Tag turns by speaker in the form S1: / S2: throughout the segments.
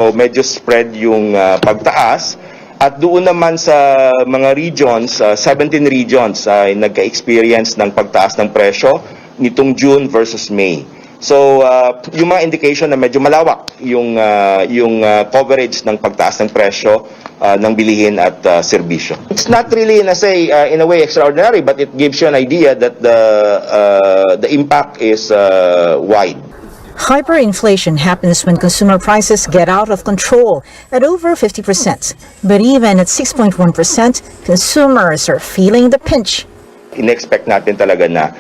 S1: So medyo spread yung pagtaas. At doon naman sa mga regions, 17 regions ay nagka-experience ng pagtaas ng presyo nitong June versus May. So yung mga indication na medyo malawak yung coverage ng pagtaas ng presyo ng bilihin at serbisyo. It's not really in a way extraordinary, but it gives you an idea that the impact is wide.
S2: Hyperinflation happens when consumer prices get out of control at over 50%. But even at 6.1%, consumers are feeling the pinch.
S1: In-expect natin talaga na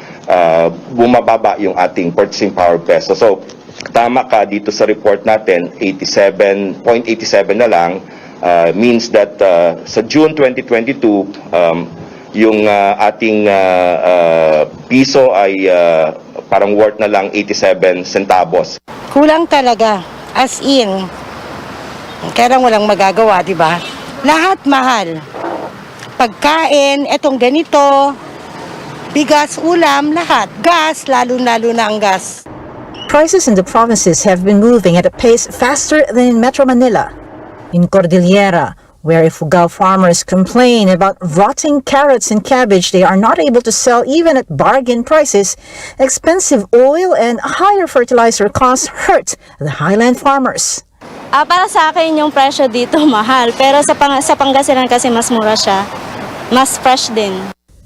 S1: bumababa yung ating purchasing power peso. So, tama ka dito sa report natin, 0.87 na lang, means that sa June 2022, yung ating piso ay parang worth na lang 87 centavos.
S3: Kulang talaga, as in. Kaya lang walang magagawa, di ba? Lahat mahal. Pagkain, etong ganito, bigas, ulam, lahat. Gas, lalo-lalo na ang gas.
S2: Prices in the provinces have been moving at a pace faster than in Metro Manila. In Cordillera, where Ifugao farmers complain about rotting carrots and cabbage they are not able to sell even at bargain prices, expensive oil and higher fertilizer costs hurt the highland farmers.
S4: Para sa akin yung presyo dito mahal, pero sa Pangasinan kasi mas mura siya, mas fresh din.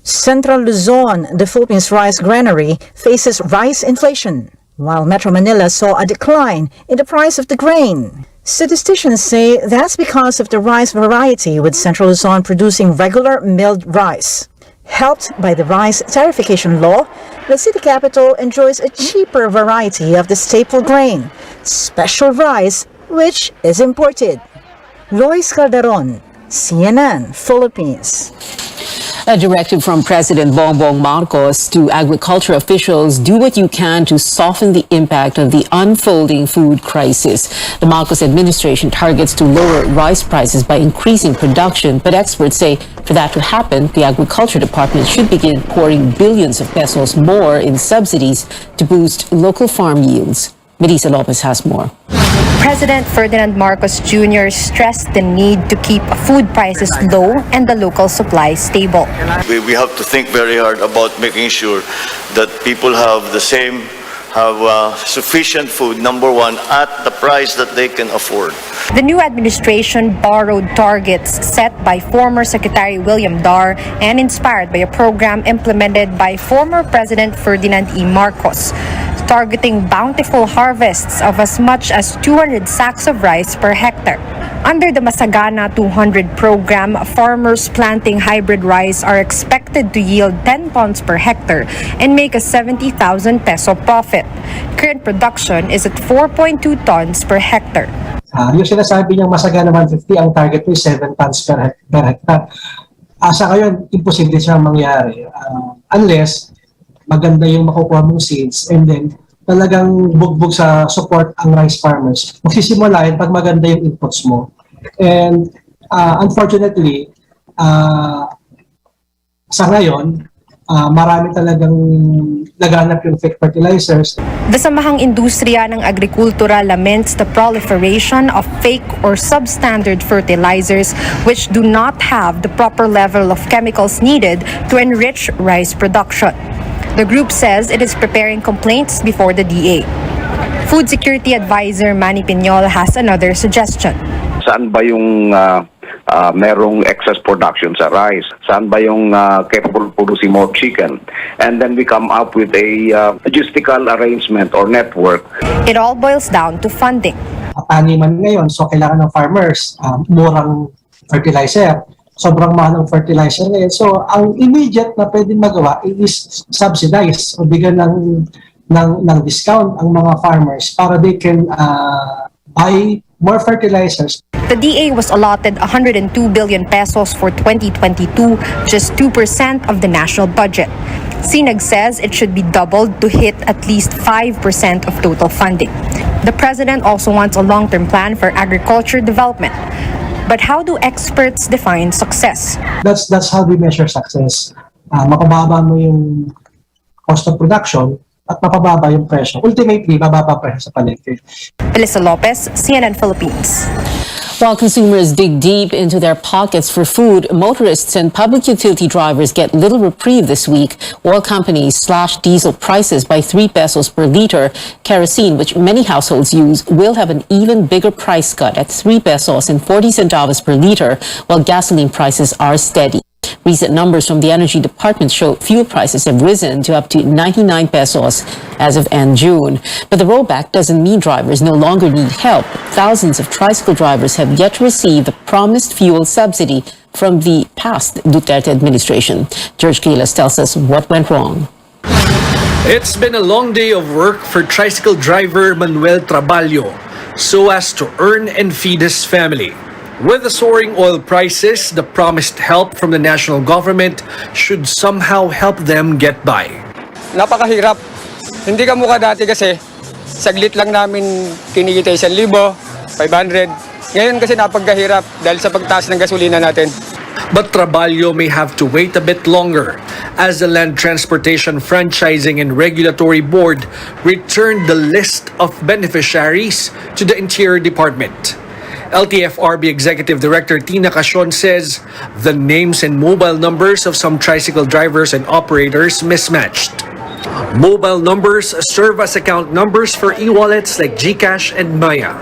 S2: Central Luzon, the Philippines Rice Granary, faces rice inflation, while Metro Manila saw a decline in the price of the grain. Statisticians say that's because of the rice variety, with Central Luzon producing regular milled rice. Helped by the rice tariffication law, the city capital enjoys a cheaper variety of the staple grain, special rice, which is imported. Lois Calderon, CNN, Philippines.
S5: A directive from President Bongbong Marcos to agriculture officials: do what you can to soften the impact of the unfolding food crisis. The Marcos administration targets to lower rice prices by increasing production, but experts say for that to happen, the Agriculture Department should begin pouring billions of pesos more in subsidies to boost local farm yields. Melissa Lopez has more.
S6: President Ferdinand Marcos Jr. stressed the need to keep food prices low and the local supply stable.
S7: We have to think very hard about making sure that people have sufficient food, number one, at the price that they can afford.
S6: The new administration borrowed targets set by former Secretary William Dar and inspired by a program implemented by former President Ferdinand E. Marcos, targeting bountiful harvests of as much as 200 sacks of rice per hectare. Under the Masagana 200 program, farmers planting hybrid rice are expected to yield 10 tons per hectare and make a 70,000 peso profit. Current production is at 4.2 tons per hectare.
S8: Yung sinasabi niyang Masagana 150, ang target ko is 7 tons per hectare. Sa ngayon, imposible siyang mangyari unless maganda yung makukuha mong seeds and then talagang bugbog sa support ang rice farmers. Magsisimula yun pag maganda yung inputs mo. And unfortunately, sa ngayon, marami talagang laganap yung fake fertilizers.
S6: The Samahang Industriya ng Agrikultura laments the proliferation of fake or substandard fertilizers which do not have the proper level of chemicals needed to enrich rice production. The group says it is preparing complaints before the DA. Food Security Advisor Manny Piñol has another suggestion.
S9: Saan ba yung merong excess production sa rice? Saan ba yung capable producing more chicken? And then we come up with a logistical arrangement or network.
S6: It all boils down to funding.
S8: Taniman ngayon, so kailangan ng farmers murang fertilizer. Sobrang mahal ng fertilizer ngayon. So, ang immediate na pwedeng magawa is subsidize o bigyan ng discount ang mga farmers para they can buy more fertilizers.
S6: The DA was allotted 102 billion pesos for 2022, just 2% of the national budget. Sinag says it should be doubled to hit at least 5% of total funding. The president also wants a long-term plan for agriculture development. But how do experts define success?
S8: That's how we measure success. Makababa mo yung cost of production, at mapababa yung presyo. Ultimately, mababa presyo sa palengke.
S6: Elisa Lopez, CNN Philippines.
S5: While consumers dig deep into their pockets for food, motorists and public utility drivers get little reprieve this week. Oil companies slashed diesel prices by 3 pesos per liter. Kerosene, which many households use, will have an even bigger price cut at 3 pesos and 40 centavos per liter, while gasoline prices are steady. Recent numbers from the Energy Department show fuel prices have risen to up to 99 pesos as of end June. But the rollback doesn't mean drivers no longer need help. Thousands of tricycle drivers have yet to receive the promised fuel subsidy from the past Duterte administration. George Quiles tells us what went wrong.
S10: It's been a long day of work for tricycle driver Manuel Traballo so as to earn and feed his family. With the soaring oil prices, the promised help from the national government should somehow help them get by.
S11: Napakahirap. Hindi ka mukha dati kasi saglit lang namin kinikita 1,500. Ngayon kasi napagkahirap dahil sa pagtaas ng gasolina natin.
S10: But Traballo may have to wait a bit longer as the Land Transportation Franchising and Regulatory Board returned the list of beneficiaries to the Interior Department. LTFRB Executive Director Tina Casion says the names and mobile numbers of some tricycle drivers and operators mismatched. Mobile numbers serve as account numbers for e-wallets like GCash and Maya.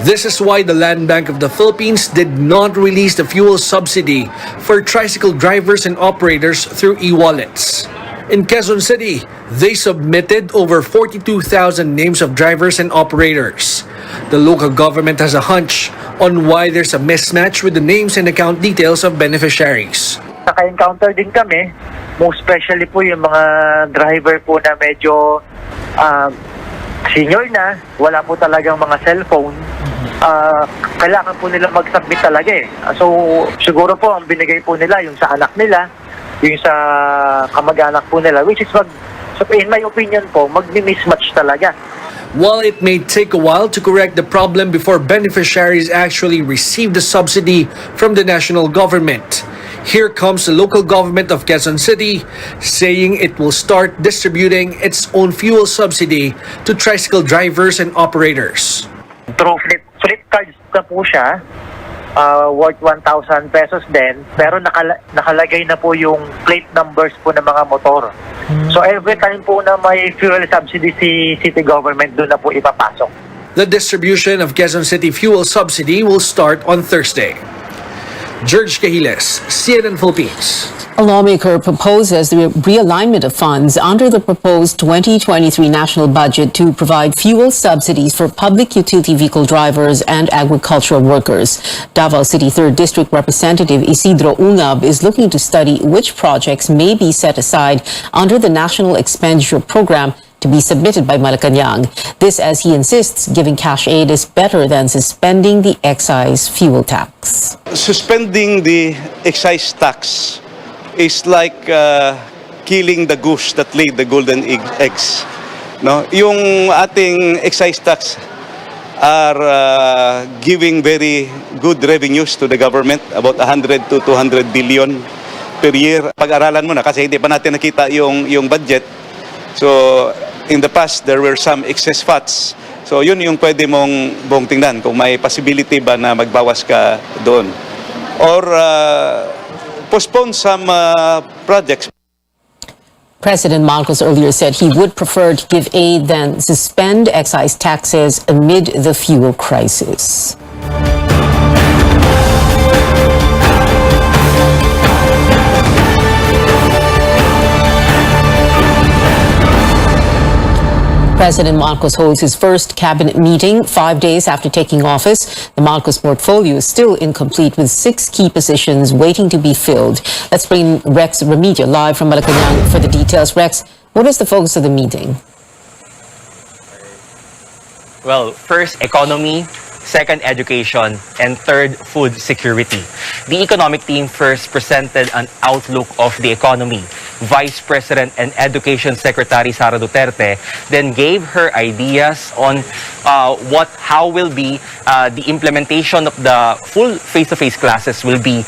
S10: This is why the Land Bank of the Philippines did not release the fuel subsidy for tricycle drivers and operators through e-wallets. In Quezon City, they submitted over 42,000 names of drivers and operators. The local government has a hunch on why there's a mismatch with the names and account details of beneficiaries.
S12: Naka-encounter din kami, most especially po yung mga driver po na medyo senior na, wala po talagang mga cellphone. Kailangan po nila mag-submit talaga eh. So siguro po ang binigay po nila yung sa anak nila, yung sa kamag-anak po nila, which is so in my opinion po, mag-mismatch talaga.
S10: While it may take a while to correct the problem before beneficiaries actually receive the subsidy from the national government, here comes the local government of Quezon City saying it will start distributing its own fuel subsidy to tricycle drivers and operators.
S12: Through flip cards na po siya, worth 1,000 pesos din, pero nakalagay na po yung plate numbers po ng mga motor. So every time po na may fuel subsidy si city government, doon na po ipapasok.
S10: The distribution of Quezon City fuel subsidy will start on Thursday. George Cahiles, CNN Philippines.
S5: A lawmaker proposes the realignment of funds under the proposed 2023 national budget to provide fuel subsidies for public utility vehicle drivers and agricultural workers. Davao City 3rd District Representative Isidro Ungab is looking to study which projects may be set aside under the National Expenditure Program to be submitted by Malacanang. This, as he insists, giving cash aid is better than suspending the excise fuel tax.
S13: Suspending the excise tax is like killing the goose that laid the golden eggs. No, yung ating excise tax are giving very good revenues to the government, about 100 to 200 billion per year. Pag-aralan mo na kasi hindi pa natin nakita yung budget. So in the past there were some excess fats. So yun yung pwede mong tingnan kung may possibility ba na magbawas ka doon. Or postpone some projects.
S5: President Marcos earlier said he would prefer to give aid than suspend excise taxes amid the fuel crisis. President Marcos holds his first cabinet meeting 5 days after taking office. The Marcos portfolio is still incomplete with 6 key positions waiting to be filled. Let's bring Rex Remedio live from Malacanang for the details. Rex, what is the focus of the meeting?
S14: Well, first, economy. Second, education. And third, food security. The economic team first presented an outlook of the economy. Vice President and Education Secretary Sara Duterte then gave her ideas on how will be the implementation of the full face-to-face classes will be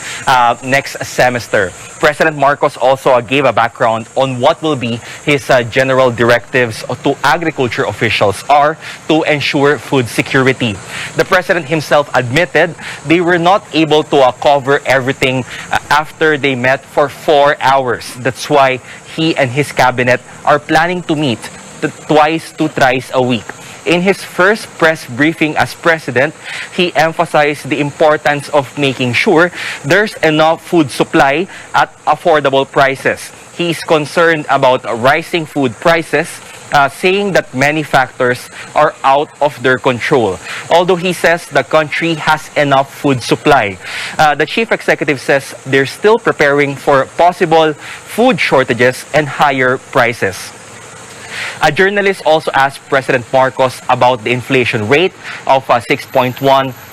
S14: next semester. President Marcos also gave a background on what will be his general directives to agriculture officials are to ensure food security. The president himself admitted they were not able to cover everything after they met for 4 hours. That's why he and his cabinet are planning to meet twice to thrice a week. In his first press briefing as president, he emphasized the importance of making sure there's enough food supply at affordable prices. He is concerned about rising food prices, saying that many factors are out of their control. Although he says the country has enough food supply, the chief executive says they're still preparing for possible food shortages and higher prices. A journalist also asked President Marcos about the inflation rate of 6.1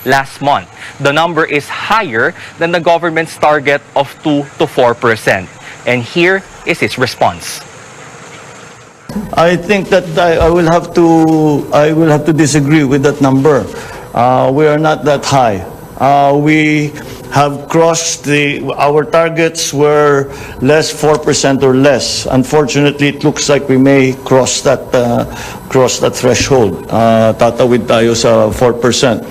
S14: last month. The number is higher than the government's target of 2 to 4%. And here is his response.
S7: I think that I will have to disagree with that number. We are not that high. We have crossed our targets were less 4% or less. Unfortunately, it looks like we may cross that threshold. Tatawid tayo sa 4%.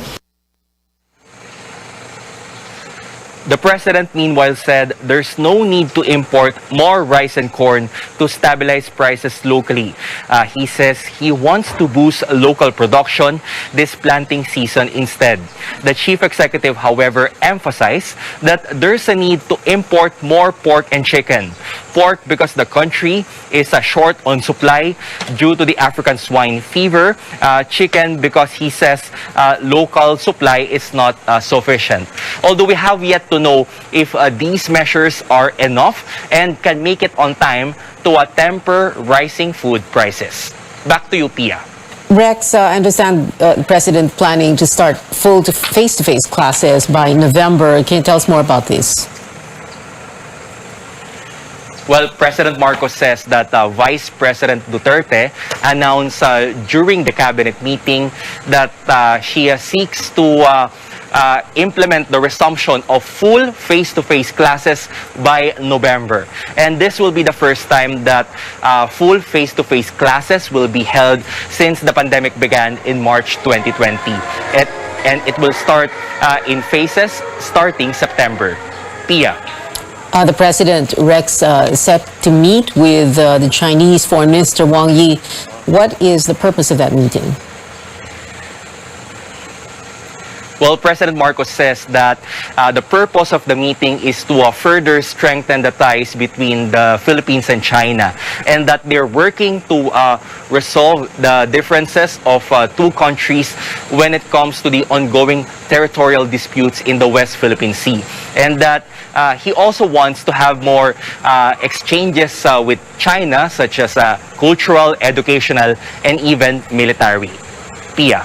S14: The president, meanwhile, said there's no need to import more rice and corn to stabilize prices locally. He says he wants to boost local production this planting season instead. The chief executive, however, emphasized that there's a need to import more pork and chicken. Pork because the country is short on supply due to the African swine fever. Chicken because he says local supply is not sufficient. Although we have yet to know if these measures are enough and can make it on time to temper rising food prices. Back to you, Pia.
S5: Rex, I understand the president planning to start full face-to-face classes by November. Can you tell us more about this?
S14: Well, President Marcos says that Vice President Duterte announced during the cabinet meeting that she seeks to implement the resumption of full face-to-face classes by November. And this will be the first time that full face-to-face classes will be held since the pandemic began in March 2020. And it will start in phases starting September. Pia.
S5: The president, Rex, set to meet with the Chinese Foreign Minister Wang Yi. What is the purpose of that meeting?
S14: Well, President Marcos says that the purpose of the meeting is to further strengthen the ties between the Philippines and China, and that they're working to resolve the differences of two countries when it comes to the ongoing territorial disputes in the West Philippine Sea. And that he also wants to have more exchanges with China, such as cultural, educational, and even military. Pia.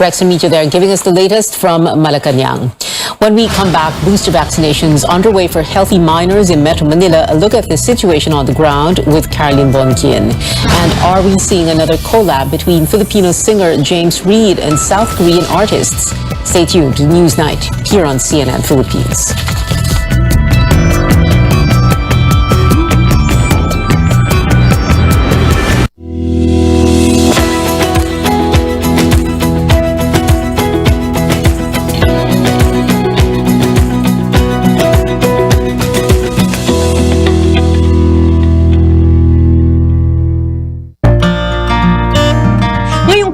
S5: Rex and Media there giving us the latest from Malacanang. When we come back, booster vaccinations underway for healthy minors in Metro Manila. A look at the situation on the ground with Caroline Bonkin. And are we seeing another collab between Filipino singer James Reid and South Korean artists? Stay tuned to Newsnight here on CNN Philippines.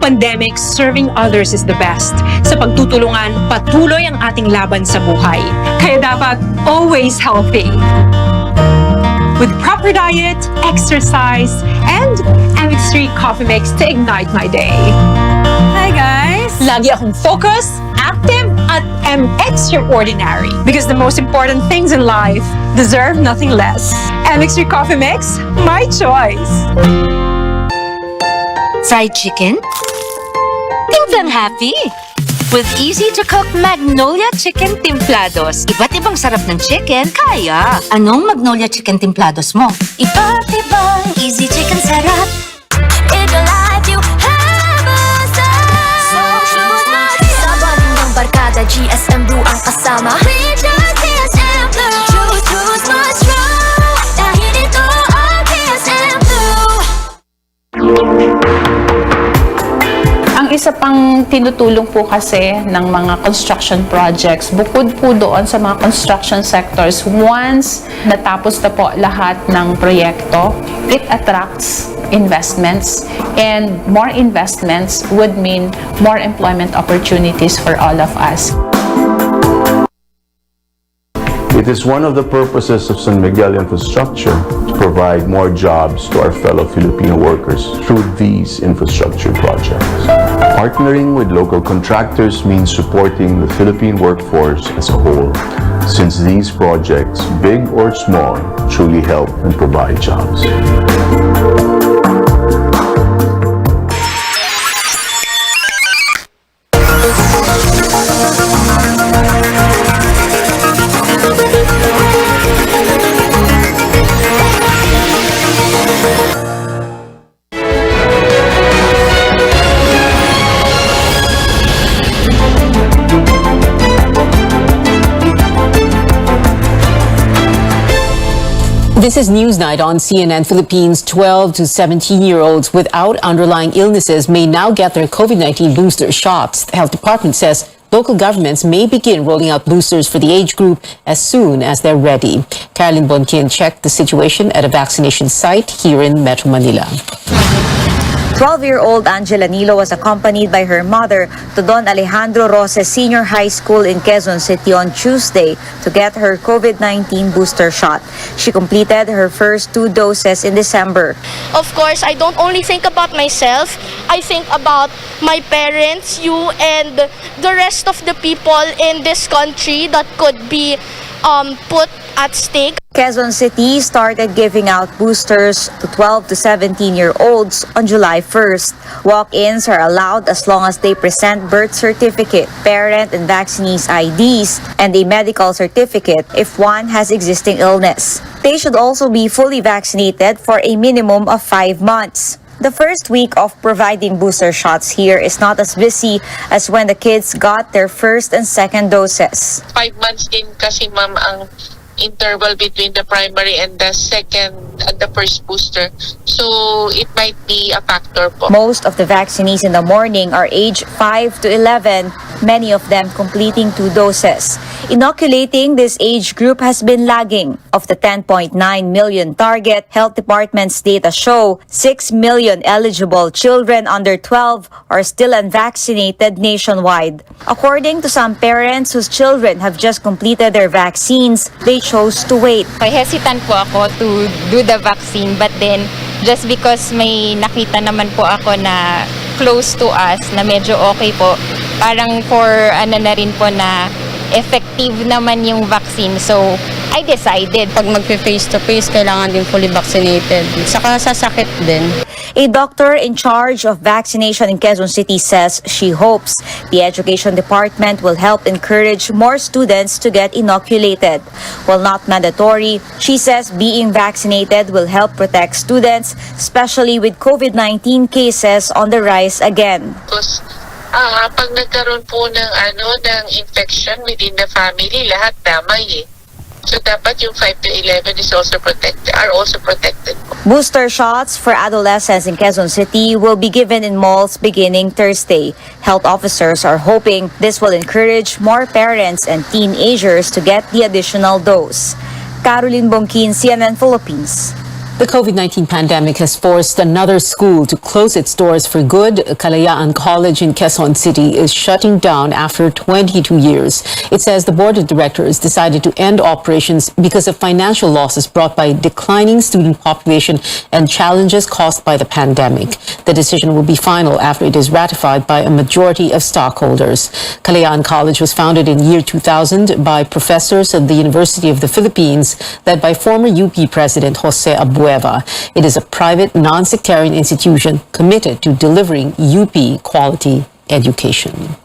S15: Pandemic, serving others is the best. Sa pagtutulungan, patuloy ang ating laban sa buhay. Kaya dapat always healthy. With proper diet, exercise, and MX3 coffee mix to ignite my day. Hi guys! Lagi akong focused, active, at MX Ordinary. Because the most important things in life deserve nothing less. MX3 coffee mix, my choice.
S16: Fried chicken? Timplang happy. With easy-to-cook Magnolia Chicken Templados. Iba't ibang sarap ng chicken, kaya. Anong Magnolia Chicken Templados mo? Iba't ibang easy chicken sarap. In your life, you have a So choose my Sa baling ng barkada, GSM Blue ang kasama. We choose GSM Blue. Choose my strong. Dahil ito ang GSM Blue.
S17: Ang isa pang tinutulong po kasi ng mga construction projects, bukod po doon sa mga construction sectors, once natapos na po lahat ng proyekto, it attracts investments, and more investments would mean more employment opportunities for all of us.
S18: It is one of the purposes of San Miguel Infrastructure to provide more jobs to our fellow Filipino workers through these infrastructure projects. Partnering with local contractors means supporting the Philippine workforce as a whole, since these projects, big or small, truly help and provide jobs.
S5: This is Newsnight on CNN Philippines. 12 to 17-year-olds without underlying illnesses may now get their COVID-19 booster shots. The health department says local governments may begin rolling out boosters for the age group as soon as they're ready. Carolyn Bonquin checked the situation at a vaccination site here in Metro Manila.
S19: 12-year-old Angela Nilo was accompanied by her mother to Don Alejandro Roses Senior High School in Quezon City on Tuesday to get her COVID-19 booster shot. She completed her first 2 doses in December.
S20: Of course, I don't only think about myself, I think about my parents, you, and the rest of the people in this country that could be put at stake.
S19: Quezon City started giving out boosters to 12 to 17-year-olds on July 1st. Walk-ins are allowed as long as they present birth certificate, parent and vaccinees IDs, and a medical certificate if one has existing illness. They should also be fully vaccinated for a minimum of 5 months. The first week of providing booster shots here is not as busy as when the kids got their first and second doses.
S21: 5 months din kasi ma'am ang interval between the primary and the second and the first booster. So it might be a factor po.
S19: Most of the vaccinees in the morning are age 5 to 11, many of them completing 2 doses. Inoculating this age group has been lagging. Of the 10.9 million target, Health Department's data show 6 million eligible children under 12 are still unvaccinated nationwide. According to some parents whose children have just completed their vaccines, they chose to wait.
S22: Hesitant po ako to do the vaccine, but then just because may nakita naman po ako na close to us na medyo okay po, parang for ano na rin po na effective naman yung vaccine. So, I decided.
S23: Pag mag-face-to-face, kailangan din fully vaccinated. Saka sasakit din.
S19: A doctor in charge of vaccination in Quezon City says she hopes the Education Department will help encourage more students to get inoculated. While not mandatory, she says being vaccinated will help protect students, especially with COVID-19 cases on the rise again.
S21: Because pag nagkaroon po ng infection within the family, lahat damay eh. So dapat yung 5 to 11 is also protected.
S19: Booster shots for adolescents in Quezon City will be given in malls beginning Thursday. Health officers are hoping this will encourage more parents and teenagers to get the additional dose. Caroline Bonquin, CNN Philippines.
S5: The COVID-19 pandemic has forced another school to close its doors for good. Kalayaan College in Quezon City is shutting down after 22 years. It says the board of directors decided to end operations because of financial losses brought by declining student population and challenges caused by the pandemic. The decision will be final after it is ratified by a majority of stockholders. Kalayaan College was founded in year 2000 by professors at the University of the Philippines, led by former UP President Jose Abueva. It is a private, non-sectarian institution committed to delivering UP quality education.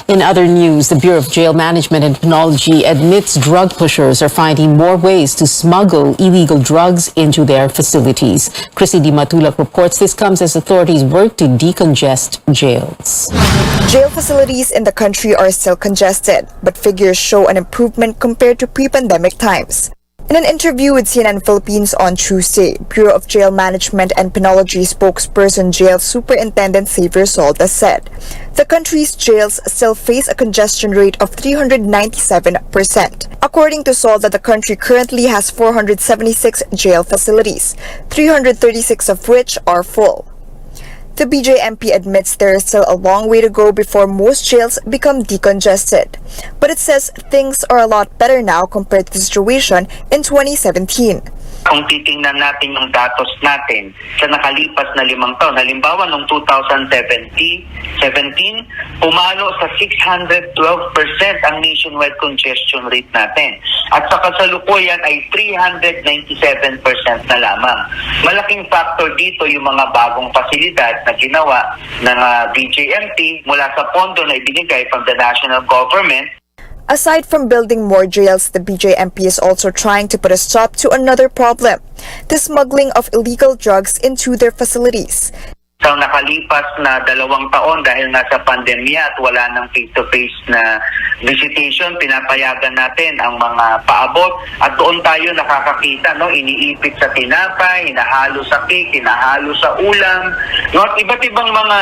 S5: In other news, the Bureau of Jail Management and Penology admits drug pushers are finding more ways to smuggle illegal drugs into their facilities. Chrissy Di Matulak reports this comes as authorities work to decongest jails.
S1: Jail facilities in the country are still congested, but figures show an improvement compared to pre-pandemic times. In an interview with CNN Philippines on Tuesday, Bureau of Jail Management and Penology spokesperson Jail Superintendent Xavier Solda said, the country's jails still face a congestion rate of 397%. According to Solda, the country currently has 476 jail facilities, 336 of which are full. The BJMP admits there is still a long way to go before most jails become decongested, but it says things are a lot better now compared to the situation in 2017.
S3: Kung titingnan natin yung datos natin sa nakalipas na 5 taon, halimbawa noong 2017, pumalo sa 612% ang nationwide congestion rate natin. At sa kasalukuyan ay 397% na lamang. Malaking factor dito yung mga bagong pasilidad na ginawa ng BJMP mula sa pondo na ibinigay from the national government.
S1: Aside from building more jails, the BJMP is also trying to put a stop to another problem, the smuggling of illegal drugs into their facilities.
S3: Sa nakalipas na 2 taon dahil nga sa pandemya at wala ng face-to-face na visitation, pinapayagan natin ang mga paabot at doon tayo nakakakita, no, iniipit sa tinapay, hinahalo sa cake, hinahalo sa ulam, no, at iba't ibang mga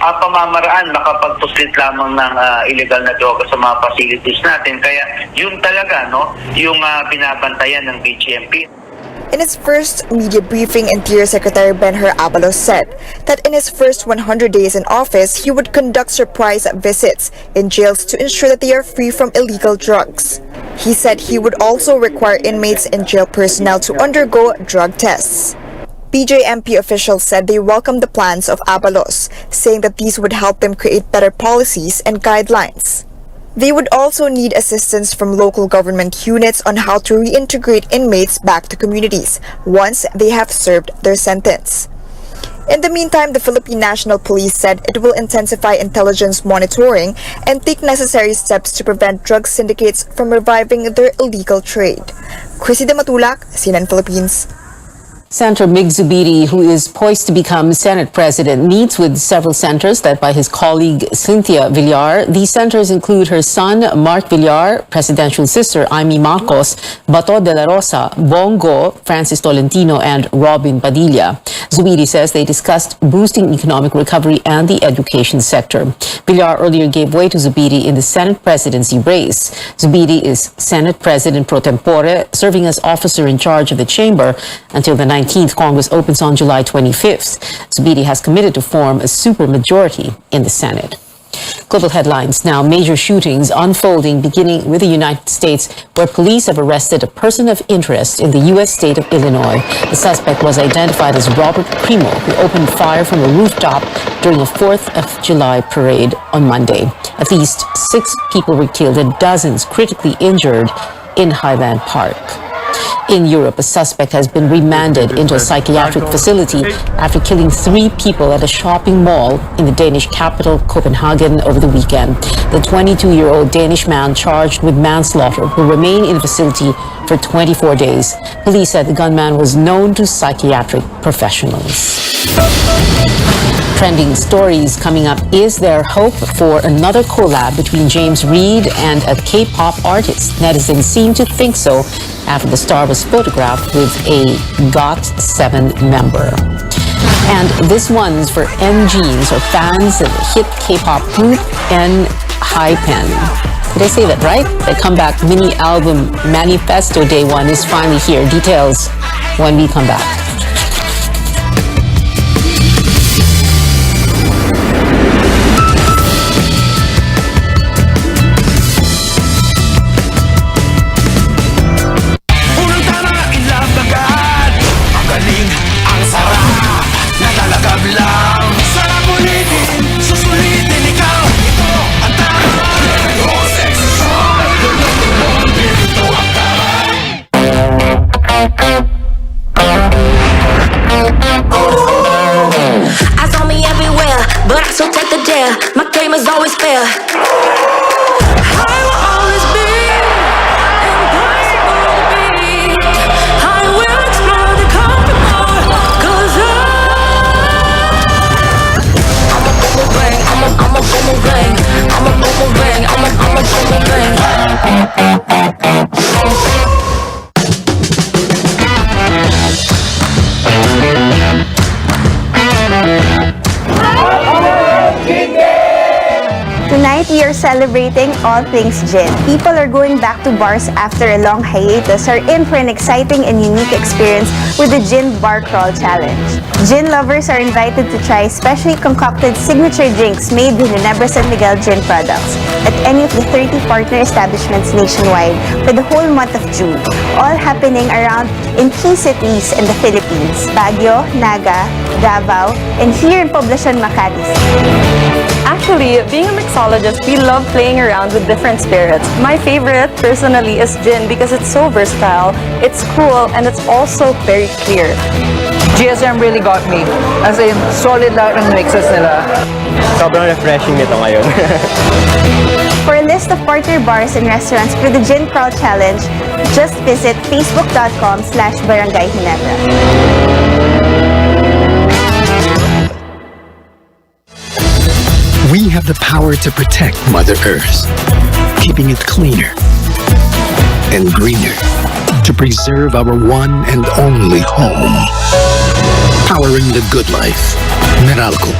S3: pamamaraan makapagpuslit lamang ng illegal na droga sa mga facilities natin. Kaya yun talaga, no, yung binabantayan ng BJMP.
S1: In his first media briefing, Interior Secretary Ben-Hur Abalos said that in his first 100 days in office, he would conduct surprise visits in jails to ensure that they are free from illegal drugs. He said he would also require inmates and jail personnel to undergo drug tests. BJMP officials said they welcomed the plans of Abalos, saying that these would help them create better policies and guidelines. They would also need assistance from local government units on how to reintegrate inmates back to communities once they have served their sentence. In the meantime, the Philippine National Police said it will intensify intelligence monitoring and take necessary steps to prevent drug syndicates from reviving their illegal trade. Chrissy Di Matulak, CNN Philippines.
S5: Senator Mig Zubiri, who is poised to become Senate President, meets with several senators led by his colleague Cynthia Villar. These senators include her son, Mark Villar, presidential sister, Amy Marcos, Bato de la Rosa, Bongo, Francis Tolentino, and Robin Padilla. Zubiri says they discussed boosting economic recovery and the education sector. Villar earlier gave way to Zubiri in the Senate presidency race. Zubiri is Senate President pro tempore, serving as officer in charge of the chamber until the 19th Congress opens on July 25th. Zubiri has committed to form a supermajority in the Senate. Global headlines now. Major shootings unfolding, beginning with the United States, where police have arrested a person of interest in the U.S. state of Illinois. The suspect was identified as Robert Primo, who opened fire from a rooftop during a 4th of July parade on Monday. At least 6 people were killed and dozens critically injured in Highland Park. In Europe, a suspect has been remanded into a psychiatric facility after killing 3 people at a shopping mall in the Danish capital, Copenhagen, over the weekend. The 22-year-old Danish man charged with manslaughter will remain in the facility for 24 days. Police said the gunman was known to psychiatric professionals. Trending stories coming up. Is there hope for another collab between James Reid and a K-pop artist? Netizens seem to think so after the star was photographed with a GOT7 member. And this one's for NGenes, or fans of the hit K-pop group ENHYPEN. Did I say that right? The comeback mini album Manifesto Day 1 is finally here. Details when we come back.
S2: celebrating all things gin. People are going back to bars after a long hiatus or in for an exciting and unique experience with the Gin Bar Crawl Challenge. Gin lovers are invited to try specially concocted signature drinks made with Ginebra San Miguel gin products at any of the 30 partner establishments nationwide for the whole month of June, all happening around in key cities in the Philippines, Baguio, Naga, Davao, and here in Poblacion, Makati.
S4: Actually, being a mixologist, we love playing around with different spirits. My favorite, personally, is gin because it's so versatile, it's cool, and it's also very clear.
S9: GSM really got me. As in, solid lahat ng mixes nila. Sobrang refreshing nito ngayon.
S2: For a list of partner bars and restaurants for the Gin Crawl Challenge, just visit facebook.com/Barangay Ginebra.
S24: We have the power to protect Mother Earth, keeping it cleaner and greener, to preserve our one and only home. Powering the good life. Meralco.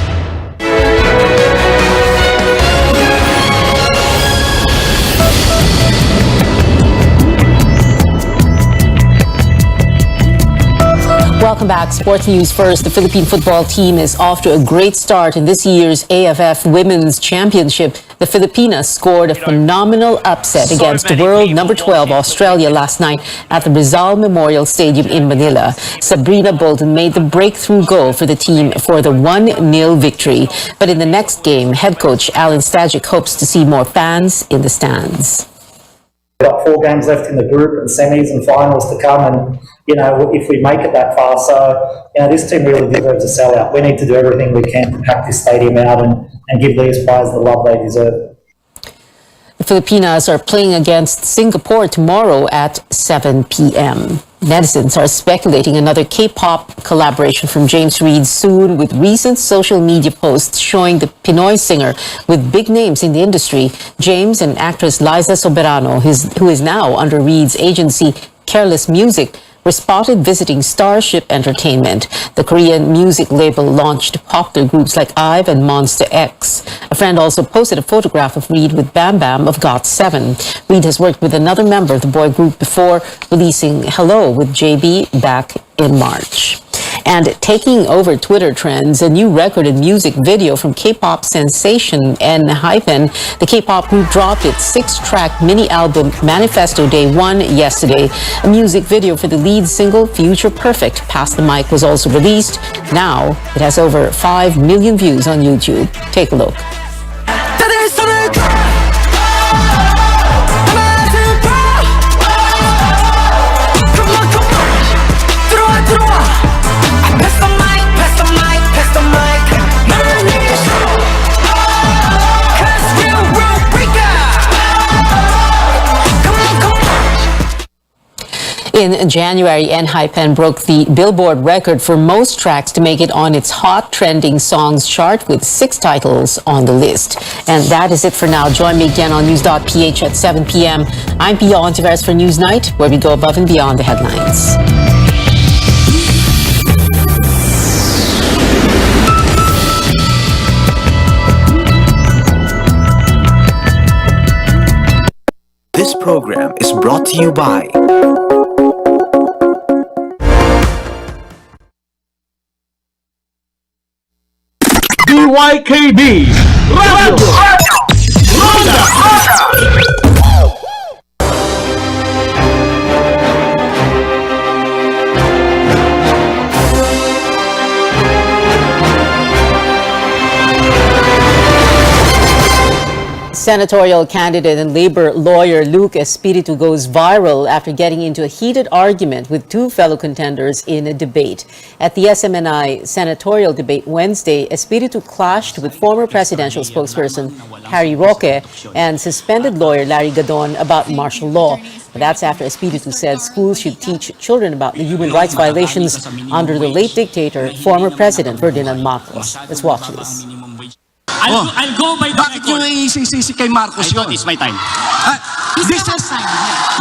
S5: Welcome back. Sports news first. The Philippine football team is off to a great start in this year's AFF Women's Championship. The Filipinas scored a phenomenal upset against world number 12 Australia last night at the Rizal Memorial Stadium in Manila. Sabrina Bolton made the breakthrough goal for the team for the 1-0 victory. But in the next game, head coach Alan Stajic hopes to see more fans in the stands.
S25: We've got 4 games left in the group and semis and finals to come, and if we make it that far, so this team really deserves a sellout. We need to do everything we can to pack this stadium out and give these players the love they deserve.
S5: The Filipinas are playing against Singapore tomorrow at 7 p.m. Netizens are speculating another K-pop collaboration from James Reid soon, with recent social media posts showing the Pinoy singer with big names in the industry, James, and actress Liza Soberano, who is now under Reid's agency Careless Music, were spotted visiting Starship Entertainment. The Korean music label launched popular groups like IVE and Monster X. A friend also posted a photograph of Reid with Bam Bam of GOT7. Reid has worked with another member of the boy group before, releasing Hello with JB back in March. And taking over Twitter trends, a new record and music video from K-pop sensation ENHYPEN. The K-pop group dropped its 6-track mini album Manifesto Day 1 yesterday. A music video for the lead single Future Perfect, Pass the Mic, was also released. Now it has over 5 million views on YouTube. Take a look. In January, ENHYPEN broke the Billboard record for most tracks to make it on its Hot Trending Songs chart, with 6 titles on the list. And that is it for now. Join me again on News.ph at 7 p.m. I'm Pia Ontiveros for Newsnight, where we go above and beyond the headlines.
S26: This program is brought to you by
S27: DYKB Radio
S5: Senatorial candidate and labor lawyer Luke Espiritu goes viral after getting into a heated argument with 2 fellow contenders in a debate. At the SMNI senatorial debate Wednesday, Espiritu clashed with former presidential spokesperson Harry Roque and suspended lawyer Larry Gadon about martial law. But that's after Espiritu said schools should teach children about the human rights violations under the late dictator, former President Ferdinand Marcos. Let's watch this.
S28: I'll go by the record. Bakit yung isisisi kay Marcos yun? It's my time.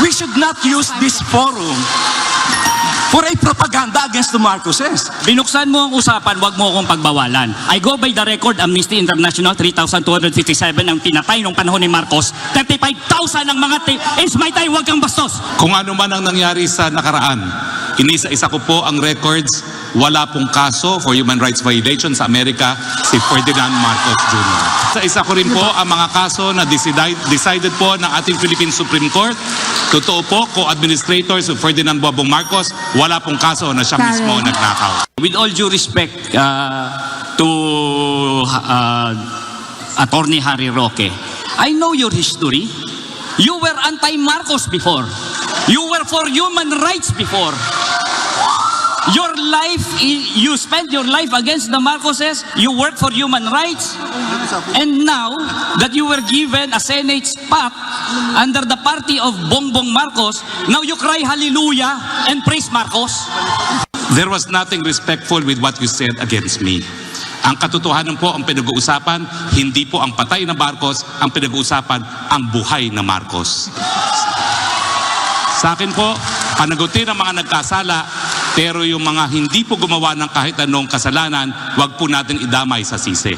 S28: We should not use this forum for a propaganda against the Marcoses. Binuksan mo ang usapan, wag mo akong pagbawalan. I go by the record, Amnesty International, 3,257 ang pinatay nung panahon ni Marcos. 35,000 ang mga is my time, wag kang bastos.
S6: Kung ano man ang nangyari sa nakaraan, inisa-isa ko po ang records. Wala pong kaso for human rights violation sa Amerika si Ferdinand Marcos Jr. Sa isa ko rin po ang mga kaso na decided po ng ating Philippine Supreme Court. Totoo po, co-administrators of Ferdinand Bongbong Marcos, wala pong kaso na siya mismo nagnakaw.
S28: With all due respect to Attorney Harry Roque, I know your history. You were anti-Marcos before. You were for human rights before. Your life, you spent your life against the Marcoses, you work for human rights, and now that you were given a Senate spot under the party of Bongbong Marcos, now you cry hallelujah and praise Marcos.
S6: There was nothing respectful with what you said against me. Ang katotohanan po ang pinag-uusapan, hindi po ang patay na Marcos, ang pinag-uusapan ang buhay na Marcos. Sa akin po, panagutin ang mga nagkasala, pero yung mga hindi po gumawa ng kahit anong kasalanan, wag po natin idamay sa sisi.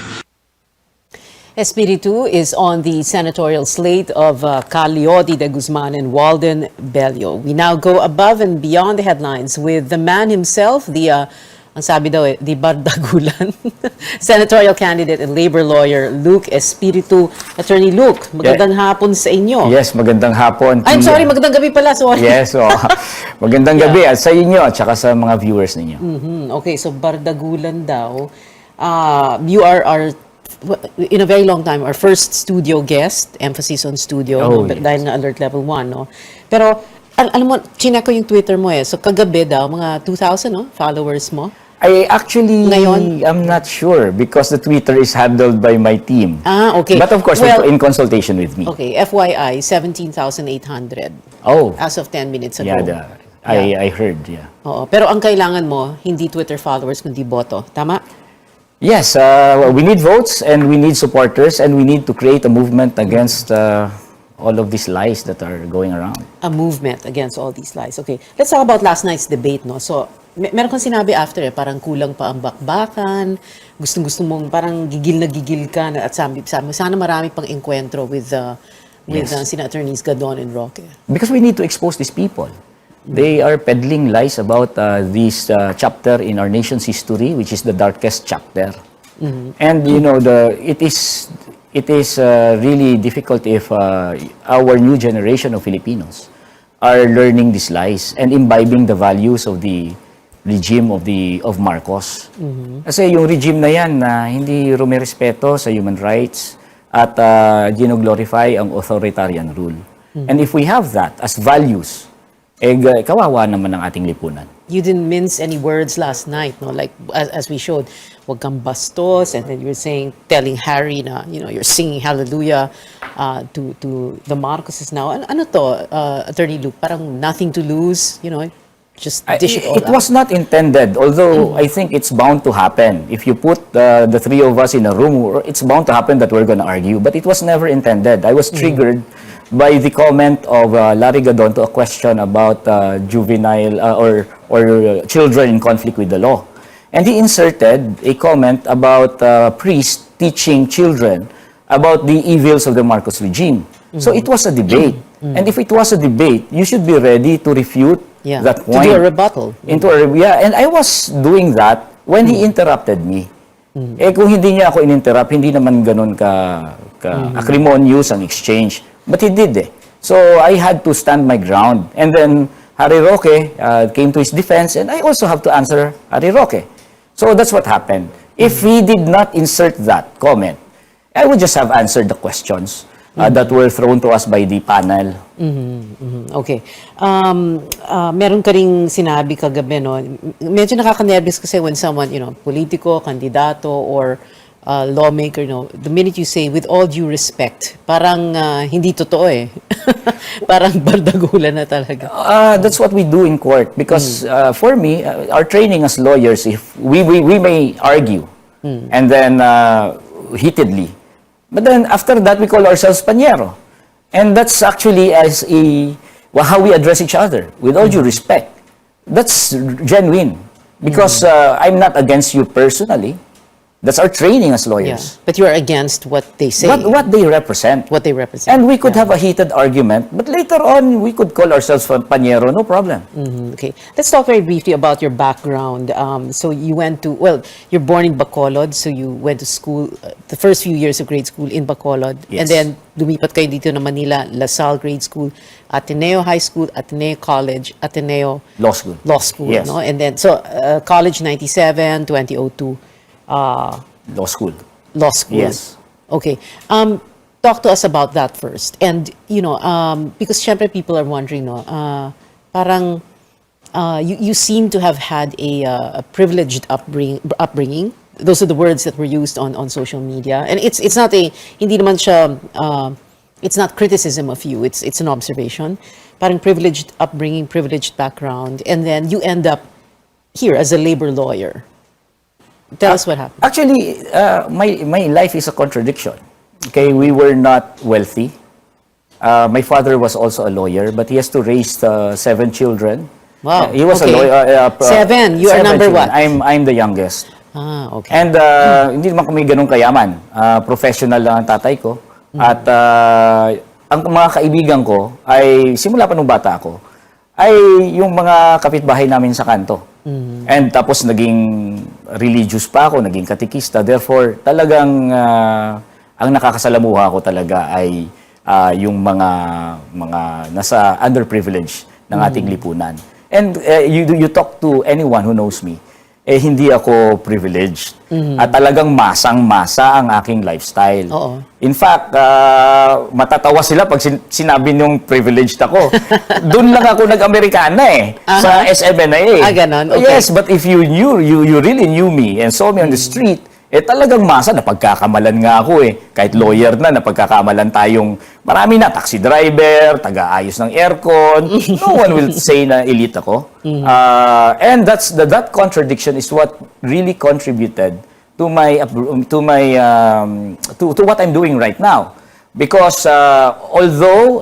S5: Espiritu is on the senatorial slate of Caliotti de Guzman and Walden Bello. We now go above and beyond the headlines with the man himself, ang sabi daw di bardagulan, senatorial candidate and labor lawyer Luke Espiritu. Attorney Luke, magandang hapon sa inyo.
S7: Yes, magandang hapon.
S5: I'm sorry, magandang gabi pala, sorry.
S7: Yes, magandang gabi at sa inyo at saka sa mga viewers ninyo.
S5: Okay, so bardagulan daw. You are our, in a very long time, our first studio guest, emphasis on studio,
S7: yes.
S5: Dahil na alert level 1, no? Pero, alam mo, chinek ko yung Twitter mo so kagabi daw, mga 2,000 followers mo.
S7: I actually, I'm not sure because the Twitter is handled by my team.
S5: Okay.
S7: But of course, in consultation with me.
S5: Okay, FYI, 17,800. As of 10 minutes ago.
S7: I heard,
S5: Oo, pero ang kailangan mo, hindi Twitter followers, kundi boto. Tama?
S7: Yes, we need votes and we need supporters and we need to create a movement against all of these lies that are going around.
S5: A movement against all these lies. Okay, let's talk about last night's debate, no? So, meron kang sinabi after parang kulang pa ang bakbakan, gustong-gusto mong parang gigil ka at sabi sana marami pang encuentro with sina attorneys Gadon and Roque.
S7: Because we need to expose these people. They are peddling lies about this chapter in our nation's history, which is the darkest chapter. And you know, it is really difficult if our new generation of Filipinos are learning these lies and imbibing the values of the regime of Marcos. Kasi yung regime na yan na hindi rumirespeto sa human rights at gino-glorify ang authoritarian rule. And if we have that as values, kawawa naman ang ating lipunan.
S5: You didn't mince any words last night, no? Like as we showed, wag kang bastos, and then you're telling Harry na, you're singing hallelujah to the Marcoses now. Ano to, Attorney Luke? Parang nothing to lose, just dish it all
S7: out. It was not intended, although I think it's bound to happen. If you put the three of us in a room, it's bound to happen that we're going to argue. But it was never intended. I was triggered by the comment of Larry Gadon to a question about juvenile or children in conflict with the law. And he inserted a comment about priests teaching children about the evils of the Marcos regime. So it was a debate. And if it was a debate, you should be ready to refute that point.
S5: To do a rebuttal.
S7: And I was doing that when he interrupted me. Kung hindi niya ako in-interrupt, hindi naman ganun ka acrimonious ang exchange. But he did So I had to stand my ground. And then Harry Roque came to his defense and I also have to answer Harry Roque. So that's what happened. If he did not insert that comment, I would just have answered the questions that were thrown to us by the panel.
S5: Okay. Meron ka ring sinabi kagabi, no? Medyo nakaka-nervous kasi when someone, politiko, kandidato, or lawmaker, the minute you say, with all due respect, parang hindi totoo Parang bardagulan na talaga.
S7: That's what we do in court because for me, our training as lawyers, if we may argue and then heatedly, but then after that we call ourselves pañero, and that's actually how we address each other with all due respect. That's genuine. Because I'm not against you personally. That's our training as
S5: Yeah.
S7: lawyers.
S5: But you are against what they say.
S7: What they represent.
S5: What they represent.
S7: And we could have a heated argument, but later on, we could call ourselves Panyero, no problem.
S5: Okay. Let's talk very briefly about your background. So you went to, well, you're born in Bacolod, so you went to school, the first few years of grade school in Bacolod.
S7: Yes.
S5: And then lumipat kayo dito na Manila, La Salle Grade School, Ateneo High School, Ateneo College, Ateneo
S7: Law school.
S5: Law School.
S7: Yes.
S5: No? And then, so college 97, 2002.
S7: Law school.
S5: Law school.
S7: Yes.
S5: Okay. Talk to us about that first. And, you know, because syempre people are wondering, no, parang you seem to have had a privileged upbringing. Those are the words that were used on social media. And it's not hindi naman siya, it's not criticism of you. It's an observation. Parang privileged upbringing, privileged background. And then you end up here as a labor lawyer. Tell us what happened.
S7: Actually, my life is a contradiction. Okay, we were not wealthy. My father was also a lawyer, but he has to raise 7 children.
S5: Wow.
S7: He was
S5: okay.
S7: a lawyer.
S5: 7. You are
S7: 7
S5: number
S7: children.
S5: what?
S7: I'm the youngest.
S5: Ah, okay.
S7: And hindi naman kami ganun kayaman. Professional lang ang tatay ko. At ang mga kaibigan ko ay simula pa nung bata ako ay yung mga kapitbahay namin sa kanto. And tapos naging religious pa ako, naging katikista. Therefore, talagang ang nakakasalamuha ko talaga ay yung mga nasa underprivileged ng ating lipunan. And you talk to anyone who knows me, hindi ako privileged. At talagang masang-masa ang aking lifestyle.
S5: Oo.
S7: In fact, matatawa sila pag sinabi niyong privileged ako. Doon lang ako nag-Amerikana sa SMNIA.
S5: Ganon. Okay.
S7: Yes, but if you really knew me and saw me on the street, talagang masa, napagkakamalan nga ako Kahit lawyer na, napagkakamalan tayong marami na, taxi driver, taga-ayos ng aircon. No one will say na elite ako. And that contradiction is what really contributed to what I'm doing right now. Because although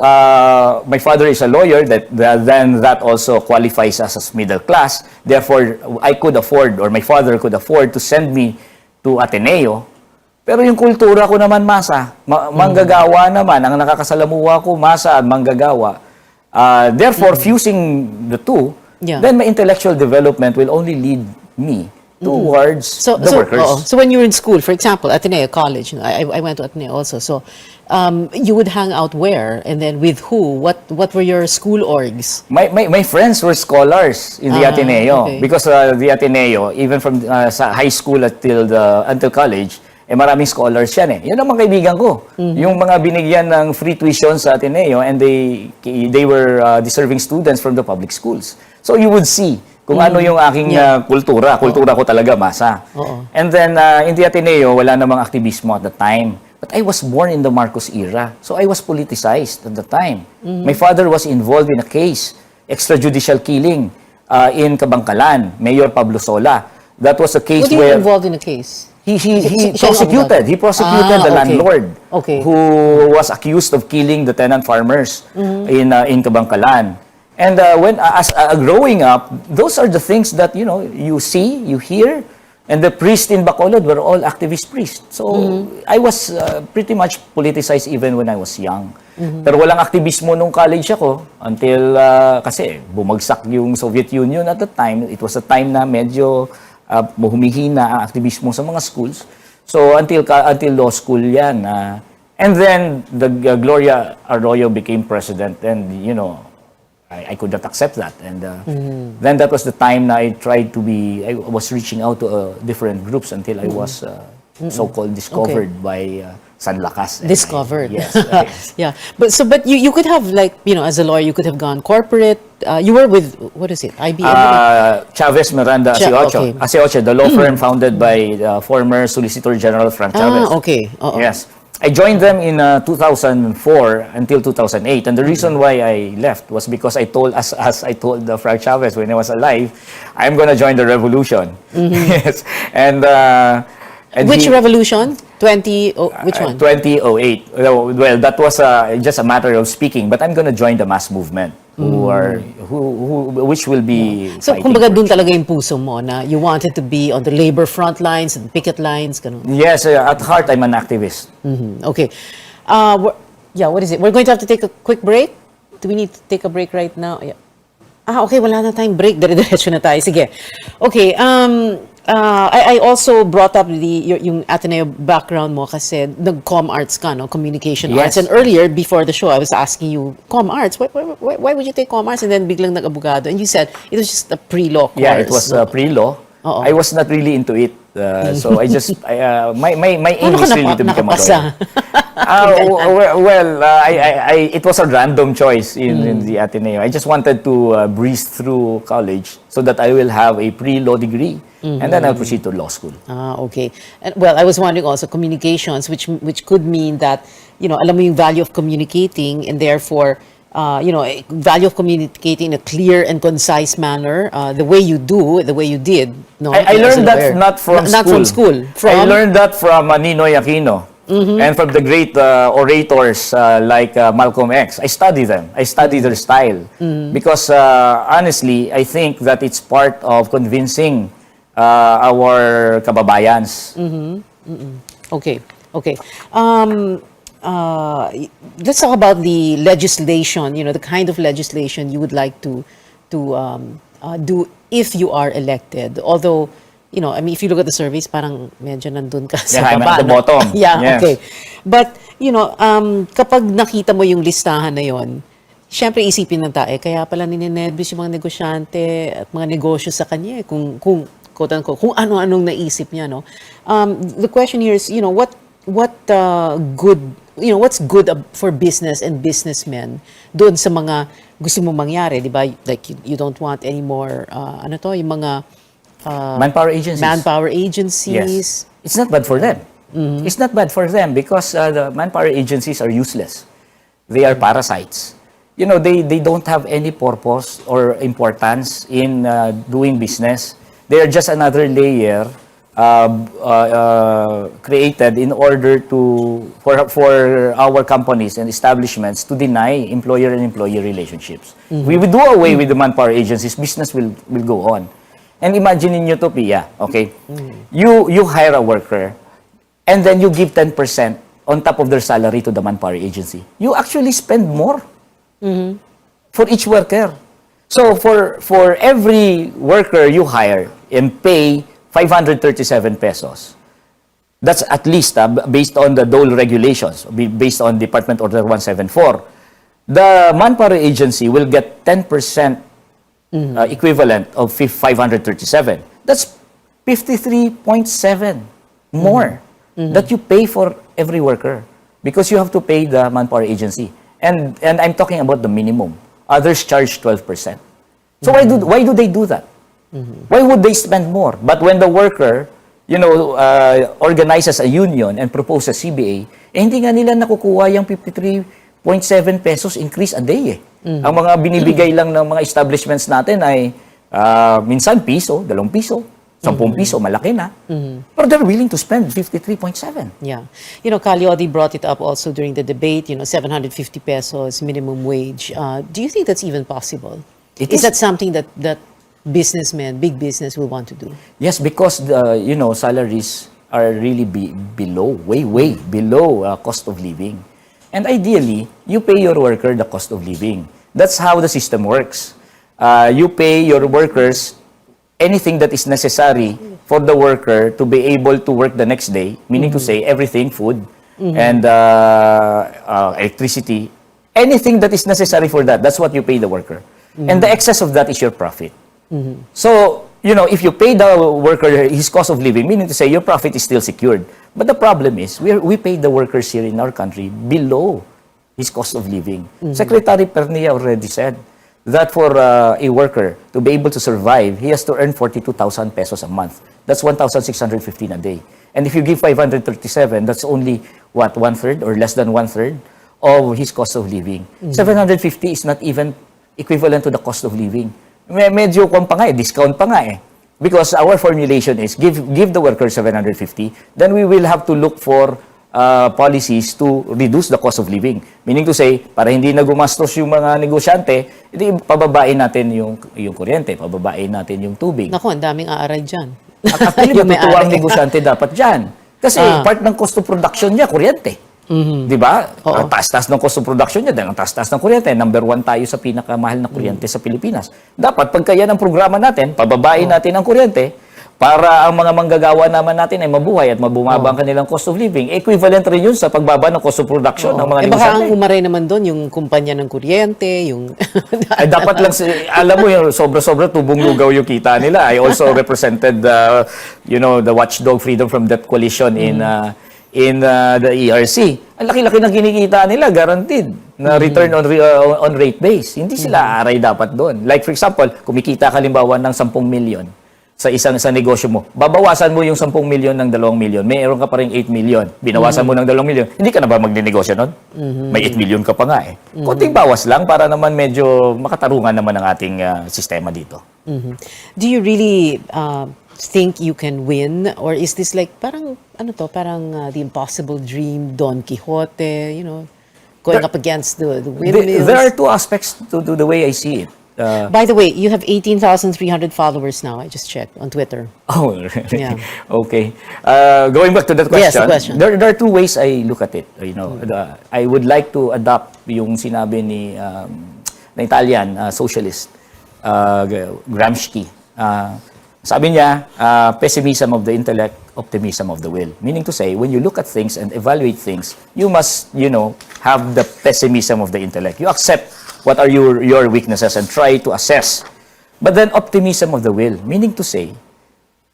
S7: my father is a lawyer, then that also qualifies us as middle class. Therefore, I could afford, or my father could afford to send me to Ateneo. Pero yung kultura ko naman masa, manggagawa naman, ang nakakasalamuha ko masa at manggagawa. Therefore, fusing the two, then my intellectual development will only lead me towards the workers.
S5: So when you were in school, for example, Ateneo College, I went to Ateneo also, so you would hang out where? And then with who? What were your school orgs?
S7: My friends were scholars in the Ateneo.
S5: Okay.
S7: Because the Ateneo, even from sa high school until college, maraming scholars yan Yun ang mga kaibigan ko. Yung mga binigyan ng free tuition sa Ateneo, and they were deserving students from the public schools. So you would see kung ano yung aking kultura. Kultura ko talaga masa. And then in the Ateneo, wala namang aktivismo at the time. But I was born in the Marcos era. So I was politicized at the time. My father was involved in a case, extrajudicial killing in Kabangkalan, Mayor Pablo Sola. That was a case
S5: What do you
S7: where
S5: involved in a case?
S7: he prosecuted the landlord who was accused of killing the tenant farmers in Kabangkalan. And when growing up, those are the things that you see, you hear. And the priests in Bacolod were all activist priests. So I was pretty much politicized even when I was young. Pero walang aktivismo nung college ako until kasi bumagsak yung Soviet Union at the time. It was a time na medyo humihina ang aktivismo sa mga schools. So until law school yan. And then the Gloria Arroyo became president, and I could not accept that. And then that was the time na I was reaching out to different groups until I was so-called discovered by San Lakas.
S5: Discovered.
S7: Yes.
S5: Yeah. But you could have, like, as a lawyer, you could have gone corporate. You were with, what is it? IBM?
S7: Chavez Miranda Aseoche, the law firm founded by former Solicitor General Frank Chavez.
S5: Okay.
S7: Yes. I joined them in 2004 until 2008, and the reason why I left was because I told Frank Chavez when I was alive, I'm going to join the revolution. Yes, and
S5: which revolution? which one?
S7: 2008. Well, that was just a matter of speaking, but I'm going to join the mass movement which will be
S5: So,
S7: fighting
S5: kumbaga
S7: for
S5: dun talaga yung puso mo na you wanted to be on the labor front lines and picket lines, ganun.
S7: Yes, at heart, I'm an activist.
S5: Okay. What is it? We're going to have to take a quick break. Do we need to take a break right now? Yeah. Okay, wala na tayong break. Dire-diretso na tayo. Sige. Okay, I also brought up yung Ateneo background mo kasi nag-com arts ka, no? Communication arts.
S7: Yes.
S5: And earlier, before the show, I was asking you, com arts? Why would you take com arts? And then biglang nag-abogado. And you said, it was just a pre-law course.
S7: Yeah, it was pre-law. I was not really into it. So I just, my aim is really to become a lawyer. It was a random choice in the Ateneo. I just wanted to breeze through college so that I will have a pre-law degree. And then I'll proceed to law school.
S5: Okay. And, well, I was wondering also communications, which could mean that, alam mo yung value of communicating and therefore, value of communicating in a clear and concise manner, the way you did. No,
S7: I learned that not from school. I learned that from Ninoy Aquino. And from the great orators like Malcolm X. I study them. I study their style. Because honestly, I think that it's part of convincing our kababayans.
S5: Okay. Let's talk about the legislation, the kind of legislation you would like to do if you are elected. Although, if you look at the surveys, parang medyo nandun ka sa
S7: I'm
S5: baba.
S7: at the bottom.
S5: Yeah,
S7: Yes.
S5: okay. But, kapag nakita mo yung listahan na yon, syempre isipin ng tae, kaya pala ninenervous yung mga negosyante at mga negosyo sa kanya, kung quote-unquote, kung ano-anong naisip niya, no? The question here is, what's good for business and businessmen doon sa mga gusto mo mangyari, di ba? Like, you don't want any more, yung mga
S7: manpower agencies.
S5: Manpower agencies.
S7: Yes. It's not bad for them. It's not bad for them because the manpower agencies are useless. They are parasites. They don't have any purpose or importance in doing business. They are just another layer created in order for our companies and establishments to deny employer and employee relationships. We will do away with the manpower agencies, business will go on. And imagine ninyo to, Pia, okay? You hire a worker and then you give 10% on top of their salary to the manpower agency. You actually spend more for each worker. So for every worker you hire and pay 537 pesos, that's at least based on the DOLE regulations, based on Department Order 174, the manpower agency will get 10% equivalent of 537. That's 53.7 more that you pay for every worker because you have to pay the manpower agency. And I'm talking about the minimum. Others charge 12%. So why do they do that? Why would they spend more? But when the worker, organizes a union and proposes CBA, hindi nga nila nakukuha yung 53.7 pesos increase a day. Ang mga binibigay lang ng mga establishments natin ay minsan piso, 2 piso, 10 piso, malaki na. But they're willing to spend 53.7.
S5: Yeah. Calyodi brought it up also during the debate, 750 pesos minimum wage. Do you think that's even possible? Is that something that businessmen, big business will want to do?
S7: Yes, because salaries are really below, way below cost of living. And ideally, you pay your worker the cost of living. That's how the system works. You pay your workers anything that is necessary for the worker to be able to work the next day, meaning to say everything, food and electricity, anything that is necessary for that, that's what you pay the worker. And the excess of that is your profit. So, if you pay the worker his cost of living, meaning to say your profit is still secured. But the problem is, we pay the workers here in our country below his cost of living. Secretary Pernia already said that for a worker to be able to survive, he has to earn 42,000 pesos a month. That's 1,615 a day. And if you give 537, that's only, what, 1/3 or less than 1/3 of his cost of living. 750 is not even equivalent to the cost of living. Medyo discount pa nga eh. Because our formulation is give the workers 750, then we will have to look for policies to reduce the cost of living. Meaning to say, para hindi na gumastos yung mga negosyante, hindi pababain natin yung kuryente, pababain natin yung tubig.
S5: Naku, ang daming aaray dyan.
S7: At actually,
S5: Yung may
S7: matutuwa ang
S5: ari.
S7: negosyante dapat dyan. Kasi part ng cost of production niya, kuryente. Di ba? Ang taas-taas ng cost of production niya, dahil ang taas-taas ng kuryente. Number 1 tayo sa pinakamahal na kuryente sa Pilipinas. Dapat, pagka yan ang programa natin, pababain natin ang kuryente para ang mga manggagawa naman natin ay mabuhay at mabumaba ang kanilang cost of living. Equivalent rin yun sa pagbaba ng cost of production ng mga
S5: Baka
S7: negosyante.
S5: ang umaray naman doon, yung kumpanya ng kuryente, yung...
S7: Ay, dapat lang, alam mo, yung sobra-sobra tubong lugaw yung kita nila. I also represented, the Watchdog Freedom from Debt Coalition in the ERC. Ang laki-laki ng kinikita nila, guaranteed, na return on rate base. Hindi sila aray dapat doon. Like for example, kumikita ka halimbawa ng 10 million sa sa negosyo mo. Babawasan mo yung 10 million ng 2 million. Mayroon ka pa rin 8 million. Binawasan mo ng 2 million. Hindi ka na ba magnenegosyo nun? May 8 million ka pa nga eh. Konting bawas lang para naman medyo makatarungan naman ang ating sistema dito.
S5: Do you really think you can win? Or is this like, parang the impossible dream, Don Quixote, going up against the windmills?
S7: There are two aspects to the way I see it.
S5: By the way, you have 18,300 followers now. I just checked on Twitter.
S7: Oh, really?
S5: Yeah.
S7: Okay. Going back to that question,
S5: Yes, the question.
S7: There are two ways I look at it. I would like to adopt yung sinabi ni na Italian socialist Gramsci. Sabi niya, pessimism of the intellect, optimism of the will. Meaning to say, when you look at things and evaluate things, you must, have the pessimism of the intellect. You accept what are your weaknesses and try to assess. But then optimism of the will, meaning to say,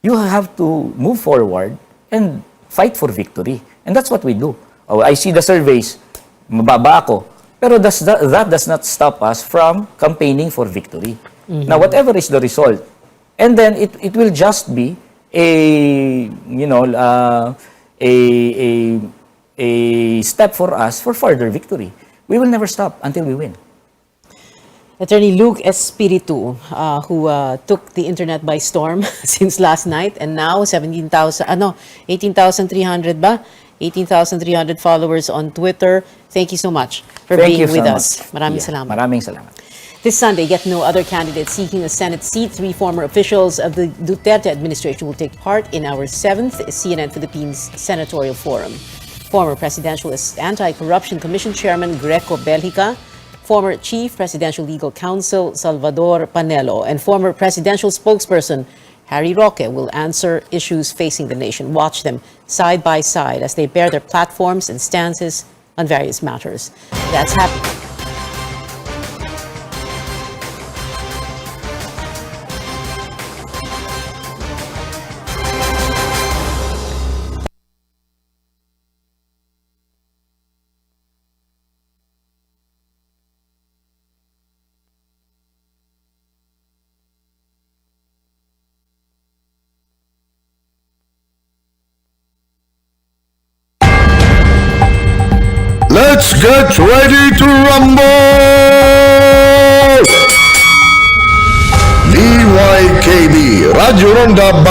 S7: you have to move forward and fight for victory. And that's what we do. I see the surveys, mababa ako, pero that does not stop us from campaigning for victory. Now, whatever is the result, and then it will just be a step for us for further victory. We will never stop until we win.
S5: Attorney Luke Espiritu, who took the internet by storm since last night, and now 18,300 ba? 18,300 followers on Twitter. Thank you so much for being with us. Maraming salamat.
S7: Maraming salamat.
S5: This Sunday, yet no other candidate seeking a Senate seat. 3 former officials of the Duterte administration will take part in our 7th CNN Philippines Senatorial Forum. Former Presidential Anti-Corruption Commission Chairman Greco Belgica, former Chief Presidential Legal Counsel Salvador Panelo, and former presidential spokesperson Harry Roque will answer issues facing the nation. Watch them side by side as they bear their platforms and stances on various matters. That's happening.
S8: Let's get ready to rumble! DYKB Radio Ronda